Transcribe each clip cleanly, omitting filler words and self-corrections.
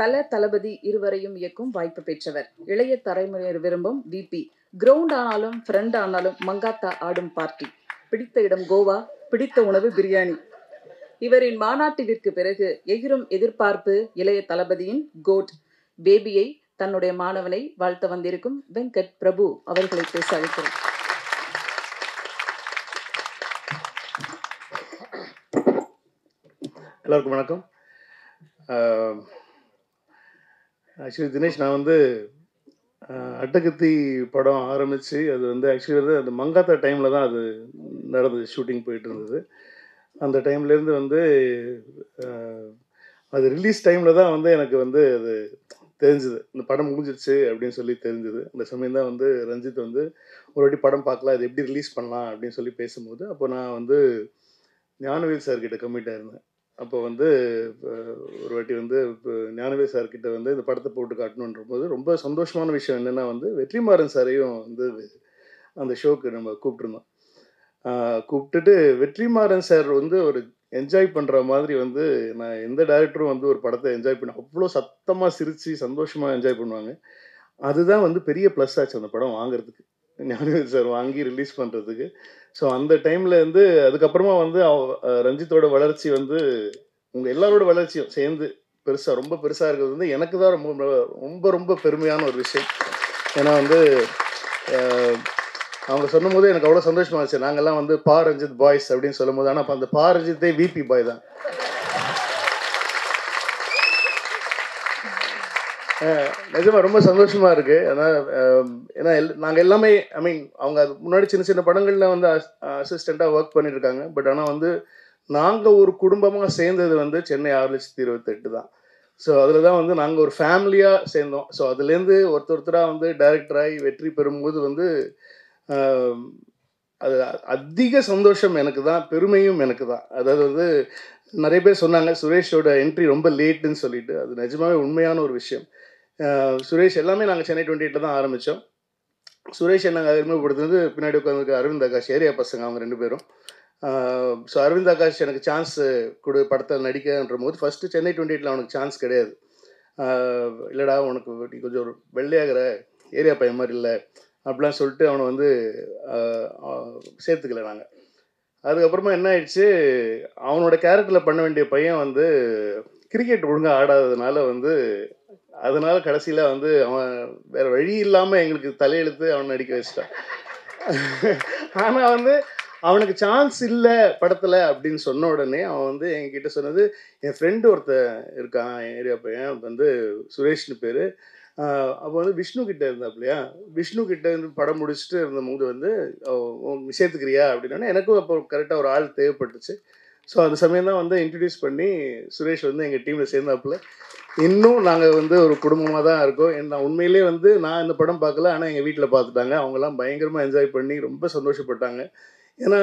தல தளபதி இருவரையும் இயக்கும் வாய்ப்பு பெற்றவர். இளைய தலைமுறையினர் விரும்பும் விபி. கிரவுண்ட் ஆனாலும் ஃப்ரெண்ட் ஆனாலும் மங்காத்தா ஆடும் பார்ட்டி. பிடித்த இடம் கோவா, பிடித்த உணவு பிரியாணி. இவரின் மாநாட்டிற்கு பிறகு எகிரும் எதிர்பார்ப்பு இளைய தளபதியின் கோட் பேபியை தன்னுடைய மாணவனை வாழ்த்த வந்திருக்கும் வெங்கட் பிரபு அவர்களை பேச அழைக்கிறோம். எல்லாருக்கும் வணக்கம். ஆக்சுவலி தினேஷ், நான் வந்து அட்டகத்தி படம் ஆரம்பித்து அது வந்து ஆக்சுவலி வந்து அந்த மங்காத்தா டைமில் தான் அது நடந்தது, ஷூட்டிங் போயிட்டு இருந்தது. அந்த டைம்லேருந்து வந்து அது ரிலீஸ் டைமில் தான் வந்து எனக்கு வந்து அது தெரிஞ்சுது, இந்த படம் முடிஞ்சிருச்சு அப்படின்னு சொல்லி தெரிஞ்சுது. அந்த சமயம் தான் வந்து ரஞ்சித் வந்து ஒரு வாட்டி படம் பார்க்கலாம், அது எப்படி ரிலீஸ் பண்ணலாம் அப்படின்னு சொல்லி பேசும்போது, அப்போ நான் வந்து ஞானவேல் சார்கிட்ட கம்மிட் ஆயிருந்தேன். அப்போ வந்து ஒரு வாட்டி வந்து இப்போ ஞானவேல் சார்கிட்ட வந்து இந்த படத்தை போட்டு காட்டணுன்ற போது ரொம்ப சந்தோஷமான விஷயம் என்னென்னா வந்து வெற்றிமாறன் சாரையும் வந்து அந்த ஷோக்கு நம்ம கூப்பிட்டுருந்தோம். கூப்பிட்டுட்டு வெற்றிமாறன் சார் வந்து ஒரு என்ஜாய் பண்ணுற மாதிரி வந்து நான் எந்த டேரக்டரும் வந்து ஒரு படத்தை என்ஜாய் பண்ண அவ்வளோ சத்தமாக சிரித்து சந்தோஷமாக என்ஜாய் பண்ணுவாங்க. அதுதான் வந்து பெரிய ப்ளஸ் ஆச்சு அந்த படம் வாங்குறதுக்கு, ஞானவேல் சார் வாங்கி ரிலீஸ் பண்ணுறதுக்கு. ஸோ அந்த டைமில் வந்து அதுக்கப்புறமா வந்து ரஞ்சித்தோட வளர்ச்சி வந்து உங்கள் எல்லாரோட வளர்ச்சியும் சேர்ந்து பெருசாக ரொம்ப பெருசாக இருக்கிறது வந்து எனக்கு தான் ரொம்ப ரொம்ப ரொம்ப பெருமையான ஒரு விஷயம். ஏன்னா வந்து அவங்க சொல்லும் போது எனக்கு அவ்வளோ சந்தோஷமாக இருந்துச்சு. நாங்கள்லாம் வந்து பா ரஞ்சித் பாய்ஸ் அப்படின்னு சொல்லும் போது, ஆனால் அப்போ அந்த பா ரஞ்சித்தே விபி பாய் தான். நிஜமாக ரொம்ப சந்தோஷமாக இருக்குது. ஏன்னா நாங்கள் எல்லாமே ஐ மீன் அவங்க அது முன்னாடி சின்ன சின்ன படங்களில் வந்து அசிஸ்டண்ட்டாக ஒர்க் பண்ணியிருக்காங்க. பட் ஆனால் வந்து நாங்கள் ஒரு குடும்பமாக சேர்ந்தது வந்து சென்னை 6,28,000 தான். ஸோ அதில் தான் வந்து நாங்கள் ஒரு ஃபேமிலியாக சேர்ந்தோம். ஸோ அதுலேருந்து ஒருத்தராக வந்து டைரக்டராகி வெற்றி பெறும்போது வந்து அது அதிக சந்தோஷம் எனக்கு தான், பெருமையும் எனக்கு தான். அதாவது வந்து நிறைய பேர் சொன்னாங்க சுரேஷோட என்ட்ரி ரொம்ப லேட்டுன்னு சொல்லிட்டு. அது நிஜமாவே உண்மையான ஒரு விஷயம். சுரேஷ் எல்லாமே நாங்கள் சென்னை 28 தான் ஆரம்பித்தோம். சுரேஷ் நாங்கள் அறிமுகப்படுத்துனது பின்னாடி உட்காந்துருக்க அரவிந்த் ஆகாஷ், ஏரியா பசங்க அவங்க 2 பேரும். ஸோ அரவிந்த் ஆகாஷ் எனக்கு சான்ஸ் படத்தில் நடிக்கன்ற போது ஃபஸ்ட்டு சென்னை 28 அவனுக்கு சான்ஸ் கிடையாது. இல்லைடா உனக்கு நீ கொஞ்சம் ஒரு வெள்ளையாகிற, ஏரியா பையன் மாதிரி இல்லை அப்படிலாம் சொல்லிட்டு அவனை வந்து சேர்த்துக்கல நாங்கள். அதுக்கப்புறமா என்ன ஆயிடுச்சு, அவனோட கேரக்டரில் பண்ண வேண்டிய பையன் வந்து கிரிக்கெட் ஒழுங்காக ஆடாததுனால வந்து அதனால கடைசியில் வந்து அவன் வேறு வழி இல்லாமல் எங்களுக்கு தலையெழுத்து அவன் நடிக்க வச்சிட்டான். ஆனால் வந்து அவனுக்கு சான்ஸ் இல்லை படத்தில் அப்படின்னு சொன்ன உடனே அவன் வந்து என்கிட்ட சொன்னது, என் ஃப்ரெண்டு ஒருத்தன் இருக்கான் ஏரியா பையன் வந்து சுரேஷ்னு பேர். அப்போ வந்து விஷ்ணு கிட்டே இருந்தாப்லையா, விஷ்ணு கிட்டே இருந்து படம் முடிச்சுட்டு இருந்தபோது வந்து சேர்த்துக்கிறியா அப்படின்னா எனக்கும் அப்போ கரெக்டாக ஒரு ஆள் தேவைப்பட்டுச்சு. ஸோ அந்த சமயம் தான் வந்து இன்ட்ரடியூஸ் பண்ணி சுரேஷ் வந்து எங்கள் டீமில் சேர்ந்தாப்புல. இன்னும் நாங்கள் வந்து ஒரு குடும்பமாக தான் இருக்கோம். நான் உண்மையிலே வந்து நான் இந்த படம் பார்க்கல, ஆனால் எங்கள் வீட்டில் பார்த்துட்டாங்க. அவங்கெல்லாம் பயங்கரமாக என்ஜாய் பண்ணி ரொம்ப சந்தோஷப்பட்டாங்க. ஏன்னா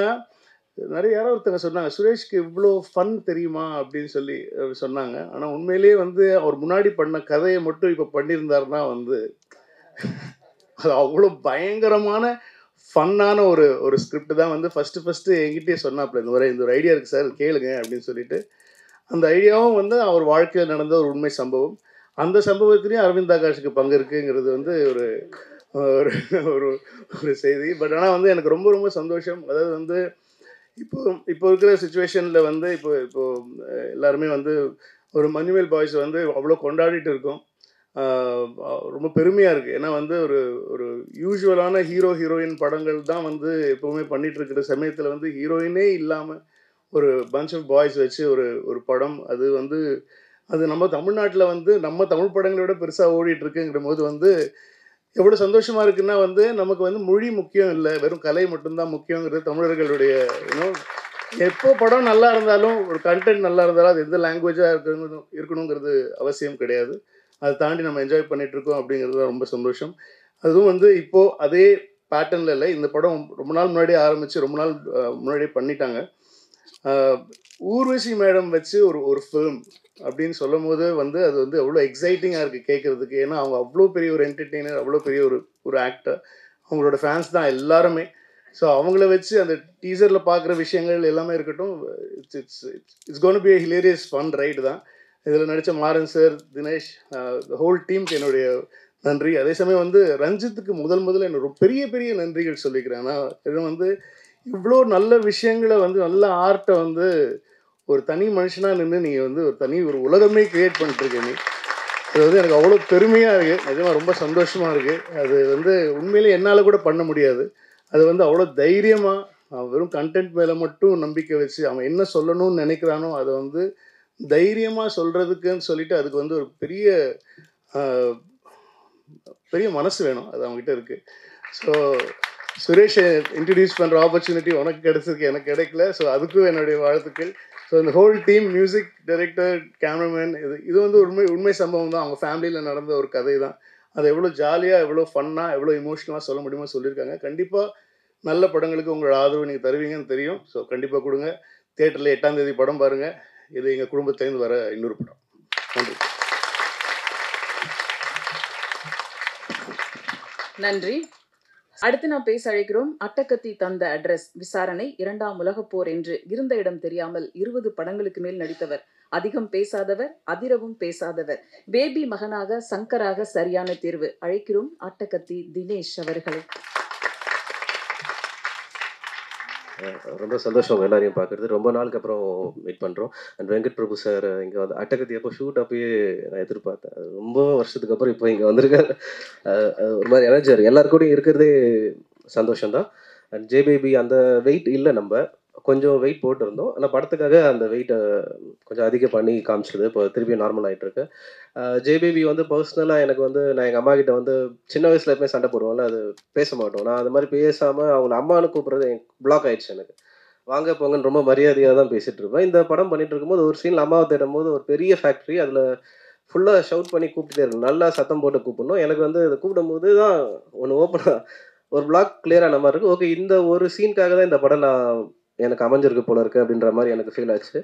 நிறைய யாரோ ஒருத்தங்க சொன்னாங்க, சுரேஷ்க்கு இவ்வளோ ஃபன் தெரியுமா அப்படின்னு சொல்லி சொன்னாங்க. ஆனால் உண்மையிலேயே வந்து அவர் முன்னாடி பண்ண கதையை மட்டும் இப்போ பண்ணியிருந்தாருன்னா வந்து அது அவ்வளோ பயங்கரமான ஃபன்னான ஒரு ஸ்கிரிப்ட் தான் வந்து ஃபஸ்ட்டு என்கிட்டயே சொன்னாப்புல, இந்த ஒரு ஐடியா இருக்குது சார் கேளுங்க அப்படின்னு சொல்லிட்டு. அந்த ஐடியாவும் வந்து அவர் வாழ்க்கையில் நடந்த ஒரு உண்மை சம்பவம். அந்த சம்பவத்திலையும் அரவிந்த் ஆகாஷுக்கு பங்கு இருக்குங்கிறது வந்து ஒரு ஒரு ஒரு செய்தி. பட் ஆனால் வந்து எனக்கு ரொம்ப ரொம்ப சந்தோஷம். அதாவது வந்து இப்போ இருக்கிற சுச்சுவேஷனில் வந்து இப்போ எல்லாருமே வந்து ஒரு மஞ்சுமேல் பாய்ஸ் வந்து அவ்வளோ கொண்டாடிட்டு இருக்கோம். ரொம்ப பெருமையாக இருக்குது. ஏன்னா வந்து ஒரு யூஸ்வலான ஹீரோயின் படங்கள் தான் வந்து எப்போவுமே பண்ணிகிட்டு இருக்கிற சமயத்தில் வந்து ஹீரோயினே இல்லாமல் ஒரு பஞ்ச் ஆஃப் பாய்ஸ் வச்சு ஒரு படம், அது வந்து அது நம்ம தமிழ்நாட்டில் வந்து நம்ம தமிழ் படங்களை விட பெருசாக ஓடிட்டுருக்குங்கிற போது வந்து எவ்வளோ சந்தோஷமாக இருக்குன்னா வந்து நமக்கு வந்து மொழி முக்கியம் இல்லை, வெறும் கலை மட்டும்தான் முக்கியங்கிறது தமிழர்களுடைய எப்போ படம் நல்லா இருந்தாலும் ஒரு கண்டென்ட் நல்லா இருந்தாலும் அது எந்த லாங்குவேஜாக இருக்கணுங்கிறது அவசியம் கிடையாது. அதை தாண்டி நம்ம என்ஜாய் பண்ணிகிட்ருக்கோம் அப்படிங்கிறது ரொம்ப சந்தோஷம். அதுவும் வந்து இப்போது அதே பேட்டர்னில் இல்லை, இந்த படம் ரொம்ப நாள் முன்னாடியே ஆரம்பித்து ரொம்ப நாள் முன்னாடியே பண்ணிட்டாங்க. ஊர்வசி மேடம் வச்சு ஒரு ஃபிலிம் அப்படின்னு சொல்லும் போது வந்து அது வந்து அவ்வளோ எக்ஸைட்டிங்காக இருக்குது கேட்குறதுக்கு. ஏன்னா அவங்க அவ்வளோ பெரிய ஒரு என்டர்டெய்னர், அவ்வளோ பெரிய ஒரு ஆக்டர், அவங்களோட ஃபேன்ஸ் தான் எல்லாருமே. ஸோ அவங்கள வச்சு அந்த டீசரில் பார்க்குற விஷயங்கள் எல்லாமே இருக்கட்டும், it's gonna be hilarious fun ride தான். இதில் நடித்த மாறன் சார், தினேஷ், ஹோல் டீமுக்கு என்னுடைய நன்றி. அதே சமயம் வந்து ரஞ்சித்துக்கு முதல்ல என்ன ஒரு பெரிய பெரிய நன்றிகள் சொல்லிக்கிறேன். ஆனால் இது வந்து இவ்வளோ நல்ல விஷயங்களை வந்து நல்ல ஆர்ட்டை வந்து ஒரு தனி மனுஷனாக நின்று நீங்கள் வந்து ஒரு உலகமே கிரியேட் பண்ணிட்டுருக்கீங்க. அது வந்து எனக்கு அவ்வளோ பெருமையாக இருக்குது. நிஜமாக ரொம்ப சந்தோஷமாக இருக்குது. அது வந்து உண்மையிலே என்னால் கூட பண்ண முடியாது. அது வந்து அவ்வளோ தைரியமாக வெறும் கண்டென்ட் மேலே மட்டும் நம்பிக்கை வச்சு அவன் என்ன சொல்லணும்னு நினைக்கிறானோ அதை வந்து தைரியமாக சொல்கிறதுக்குன்னு சொல்லிட்டு அதுக்கு வந்து ஒரு பெரிய மனசு வேணும். அது அவங்ககிட்ட இருக்குது. ஸோ சுரேஷை இன்ட்ரடியூஸ் பண்ணுற ஆப்பர்ச்சுனிட்டி உனக்கு கிடைச்சதுக்கு எனக்கு கிடைக்கல. ஸோ அதுக்கும் என்னுடைய வாழ்த்துக்கள். ஸோ இந்த whole team, music director, cameraman, இது வந்து உண்மை சம்பவம் தான். அவங்க ஃபேமிலியில் நடந்த ஒரு கதை தான். அதை எவ்வளோ ஜாலியாக, எவ்வளோ ஃபன்னாக, எவ்வளோ இமோஷனலாக சொல்ல முடியுமோ சொல்லியிருக்காங்க. கண்டிப்பாக நல்ல படங்களுக்கு உங்களோட ஆதரவு நீங்கள் தருவீங்கன்னு தெரியும். ஸோ கண்டிப்பாக கொடுங்க. தியேட்டரில் 8ஆம் தேதி படம் பாருங்கள். இது எங்கள் குடும்பத்துலேருந்து வர இன்னொரு படம். நன்றி. நன்றி. அடுத்து நாம் பேச அழைக்கிறோம். அட்டகத்தி தந்த அட்ரஸ் விசாரணை, 2ஆம் உலகப் போர் என்று இருந்த இடம் தெரியாமல் 20 படங்களுக்கு மேல் நடித்தவர். அதிகம் பேசாதவர், அதிரவும் பேசாதவர். பேபி மகனாக சங்கராக சரியான தேர்வு. அழைக்கிறோம் அட்டகத்தி தினேஷ் அவர்களை. ரொம்ப சந்தோஷம் எல்லாரையும் பார்க்குறது. ரொம்ப நாளுக்கு அப்புறம் மீட் பண்ணுறோம். அண்ட் வெங்கட் பிரபு சார் இங்கே வந்து அட்டகத்தி அப்போ ஷூட் அப்பயே நான் எதிர்பார்த்தேன். ரொம்ப வருஷத்துக்கு அப்புறம் இப்போ இங்கே வந்திருக்காரு. ஒரு மாதிரி எனர்ஜி எல்லாருக்கூடையும் இருக்கிறதே சந்தோஷம்தான். அண்ட் ஜே பேபி அந்த வெயிட் இல்லை, நம்ம கொஞ்சம் வெயிட் போட்டிருந்தோம். ஆனால் படத்துக்காக அந்த வெயிட்டை கொஞ்சம் அதிகம் பண்ணி காமிச்சிருது. இப்போ திருப்பி நார்மல் ஆகிட்டு இருக்கு. ஜே பேபி வந்து பர்சனலாக எனக்கு வந்து நான் எங்கள் அம்மா கிட்ட வந்து சின்ன வயசுல எப்பவுமே சண்டை போடுவோம்ல, அது பேச மாட்டோம். நான் அது மாதிரி பேசாமல் அவங்கள அம்மானு கூப்பிட்றது எனக்கு பிளாக் ஆயிடுச்சு. எனக்கு வாங்க போங்கன்னு ரொம்ப மரியாதையாக தான் பேசிகிட்டு இருப்பேன். இந்த படம் பண்ணிட்டு இருக்கும்போது ஒரு சீனில் அம்மாவை தேடும் போது ஒரு பெரிய ஃபேக்ட்ரி, அதில் ஃபுல்லாக ஷவுட் பண்ணி கூப்பிட்டுட்டே இருக்கணும், நல்லா சத்தம் போட்டு கூப்பிடணும். எனக்கு வந்து அதை கூப்பிடும்போது தான் ஒன்று ஓப்பனாக ஒரு பிளாக் கிளியரான மாதிரி இருக்குது. ஓகே, இந்த ஒரு சீனுக்காக தான் இந்த படம் எனக்கு அமைஞ்சிருக்கு போல இருக்குது அப்படின்ற மாதிரி எனக்கு ஃபீல் ஆச்சு.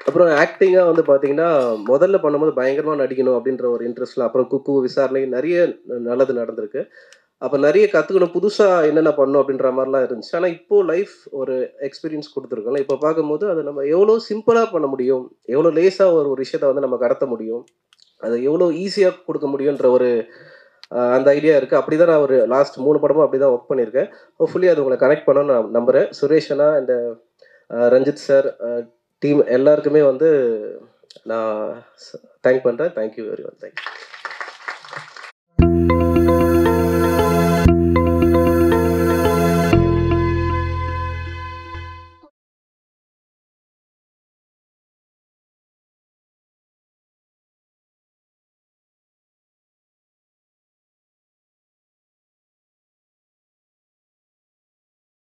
அப்புறம் ஆக்டிங்காக வந்து பார்த்தீங்கன்னா முதல்ல பண்ணும்போது பயங்கரமாக நடிக்கணும் அப்படின்ற ஒரு இன்ட்ரெஸ்ட்டில், அப்புறம் குக்கு, விசாரணை நிறைய நல்லது நடந்திருக்கு. அப்போ நிறைய கற்றுக்கணும், புதுசாக என்னென்ன பண்ணணும் அப்படின்ற மாதிரிலாம் இருந்துச்சு. ஆனால் இப்போது லைஃப் ஒரு எக்ஸ்பீரியன்ஸ் கொடுத்துருக்கோம்ல, இப்போ பார்க்கும்போது அதை நம்ம எவ்வளோ சிம்பிளாக பண்ண முடியும், எவ்வளோ லேஸாக ஒரு விஷயத்தை வந்து நம்ம கடத்த முடியும், அதை எவ்வளோ ஈஸியாக கொடுக்க முடியுன்ற ஒரு அந்த ஐடியா இருக்குது. அப்படி தான் நான் ஒரு லாஸ்ட் 3 படமும் அப்படி தான் ஒர்க் பண்ணியிருக்கேன். ஹோப்ஃபுல்லி அது உங்களை கனெக்ட் பண்ணணும்னு நான் நம்புகிறேன். சுரேஷ் அண்ணா அண்ட் ரஞ்சித் சார், டீம் எல்லாருக்குமே வந்து நான் தேங்க் பண்ணுறேன். Thank you very much. தேங்க்யூ.